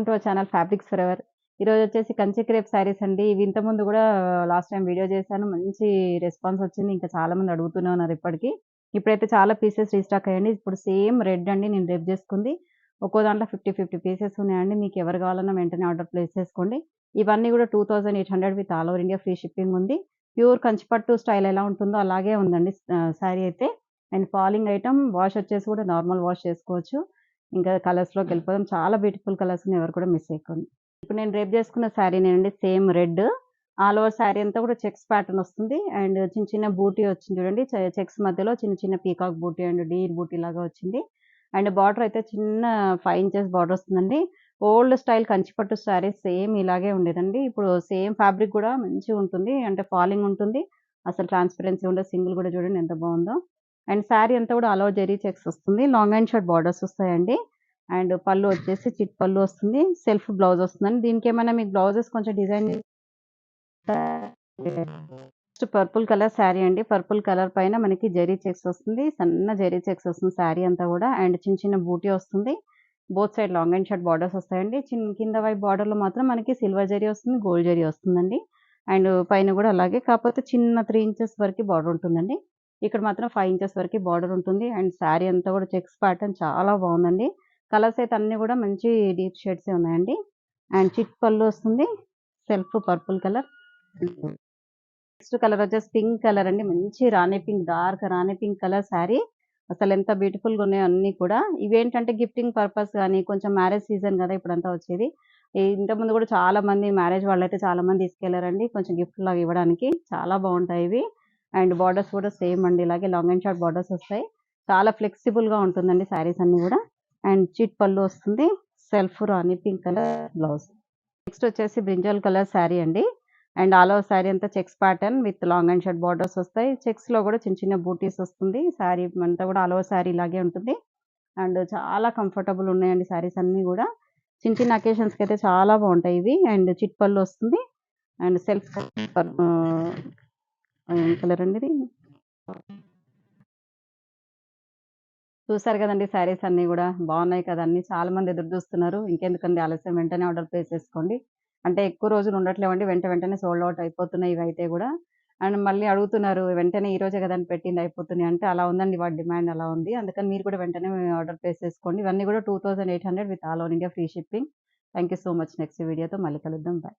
Welcome to our channel fabrics for ever. ఈరోజు వచ్చేసి Kanchi crepe saris అండి. ఇవి ఇంతకుముందు కూడా లాస్ట్ టైం వీడియో చేశాను. మంచి రెస్పాన్స్ వచ్చింది. ఇంకా చాలా మంది అడుగుతూనే ఉన్నారు ఇప్పటికి. ఇప్పుడైతే చాలా పీసెస్ రీస్టాక్ అయ్యండి. ఇప్పుడు సేమ్ రెడ్ అండి నేను రేపు చేసుకుంది. ఒక్కో దాంట్లో 50 పీసెస్ ఉన్నాయండి. మీకు ఎవరు కావాలన్నా వెంటనే ఆర్డర్ ప్లేస్ చేసుకోండి. ఇవన్నీ కూడా 2800 with all over India free shipping ఉంది. ప్యూర్ కంచిపట్టు స్టైల్ ఎలా ఉంటుందో అలాగే ఉందండి శారీ అయితే. అండ్ ఫాలింగ్ ఐటమ్ వాష్ వచ్చేసి కూడా నార్మల్ వాష్ చేసుకోవచ్చు. ఇంకా కలర్స్‌లోకి వెళ్ళిపోదాం. చాలా బ్యూటిఫుల్ కలర్స్ ఉన్నాయి. ఎవరు కూడా మిస్ చేయకండి. ఇప్పుడు నేను రేపు చేసుకున్న శారీనేనండి same red. All over sari అంతా కూడా చెక్స్ ప్యాటర్న్ వస్తుంది. అండ్ చిన్న చిన్న బూటీ వచ్చింది చూడండి. చెక్స్ మధ్యలో చిన్న చిన్న పీకాక్ బూటీ అండ్ డీర్ బూటీ లాగా వచ్చింది. అండ్ బార్డర్ అయితే చిన్న 5 ఇంచెస్ బార్డర్ వస్తుందండి. ఓల్డ్ స్టైల్ కంచిపట్టు శారీస్ సేమ్ ఇలాగే ఉండేదండి. ఇప్పుడు సేమ్ ఫ్యాబ్రిక్ కూడా మంచిగా ఉంటుంది. అంటే ఫాలింగ్ ఉంటుంది. అసలు ట్రాన్స్‌పరెన్సీ ఉండదు. సింగిల్ కూడా చూడండి ఎంత బాగుందో. అండ్ శారీ అంతా కూడా ఆల్ ఓవర్ జెరీ చెక్స్ వస్తుంది. లాంగ్ అండ్ షార్ట్ బార్డర్స్ వస్తాయండి. అండ్ పళ్ళు వచ్చేసి చిట్ పళ్ళు వస్తుంది. సెల్ఫ్ బ్లౌజ్ వస్తుందండి. దీనికేమైనా మీకు బ్లౌజెస్ కొంచెం design next purple colour sari అండి. పర్పుల్ కలర్ పైన మనకి జెరీ చెక్స్ వస్తుంది. సన్న జెరీ చెక్స్ వస్తుంది శారీ అంతా కూడా. అండ్ చిన్న చిన్న బూటీ వస్తుంది. Both side long and short borders వస్తాయండి. కింద వైపు బార్డర్‌లో మాత్రం మనకి సిల్వర్ జెరీ వస్తుంది. గోల్డ్ జెరీ వస్తుందండి. అండ్ పైన కూడా అలాగే కాకపోతే చిన్న 3 ఇంచెస్ వరకి బార్డర్ ఉంటుందండి. ఇక్కడ మాత్రం 5 ఇంచెస్ వరకి బార్డర్ ఉంటుంది. అండ్ శారీ అంతా కూడా చెక్స్ ప్యాటర్న్ చాలా బాగుందండి. కలర్స్ అయితే అన్నీ కూడా మంచి డీప్ షేడ్సే ఉన్నాయండి. అండ్ చిట్ పళ్ళు వస్తుంది. Self purple colour. Next colour వచ్చేసి పింక్ కలర్ అండి. మంచి రాణి పింక్, డార్క్ రాణి పింక్ కలర్ శారీ. అసలెంత బ్యూటిఫుల్‌గా ఉన్నాయో అన్నీ కూడా. ఇవేంటంటే గిఫ్టింగ్ పర్పస్ గాని, కొంచెం మ్యారేజ్ సీజన్ గదా! ఇప్పుడంతా వచ్చేది. ఇంతకుముందు కూడా చాలా మంది మ్యారేజ్ వాళ్ళైతే చాలా మంది తీసుకెళ్లారండి. కొంచెం గిఫ్ట్‌లాగా ఇవ్వడానికి. చాలా బావుంటాయి ఇవి. అండ్ బార్డర్స్ కూడా సేమ్ అండి. ఇలాగే లాంగ్ అండ్ షార్ట్ బార్డర్స్ వస్తాయి. చాలా ఫ్లెక్సిబుల్‌గా ఉంటుందండి శారీస్ అన్నీ గూడా. అండ్ చిట్ పళ్ళు వస్తుంది. సెల్ఫ్ రాణి పింక్ కలర్ బ్లౌజ్. నెక్స్ట్ వచ్చేసి బ్రింజాల్ కలర్ శారీ అండి. అండ్ ఆల్ ఓవర్ శారీ అంతా checks pattern with long and short borders వస్తాయి. చెక్స్‌లో కూడా చిన్న చిన్న బూటీస్ వస్తుంది. శారీ అంతా కూడా ఆల్ ఓవర్ శారీ ఇలాగే ఉంటుంది. అండ్ చాలా కంఫర్టబుల్ ఉన్నాయండి శారీస్ అన్నీ గూడా. చిన్న చిన్న అకేషన్స్‌కి అయితే చాలా బావుంటాయి ఇవి. అండ్ చిట్ పళ్ళు వస్తుంది. అండ్ సెల్ఫ్ ఏం కలర్ అండి ఇది? చూసారు గదండీ శారీస్ అన్నీ గూడా. బావున్నాయి కదా! అన్నీ చాలా మంది ఎదురు జూస్తున్నారు. ఇంకెందుకండి ఆలస్యం వెంటనే ఆర్డర్ ప్లేస్ చేసుకోండి. అంటే ఎక్కువ రోజులు ఉండట్లేవండి. వెంటనే సోల్డ్ ఔట్ అయిపోతున్నాయి ఇవైతే గూడా. అండ్ మళ్ళీ అడుగుతున్నారు వెంటనే ఈ రోజే గదండీ పెట్టింది అయిపోతున్నాయి అంటే అలా ఉందండి వాటి డిమాండ్ అలా ఉంది. అందుకని మీరు కూడా వెంటనే ఆర్డర్ ప్లేస్ చేసుకోండి. ఇవన్నీ గూడా 2800 with all over India free shipping. Thank you so much. Next వీడియోతో మళ్ళీ కలుద్దాం. బై.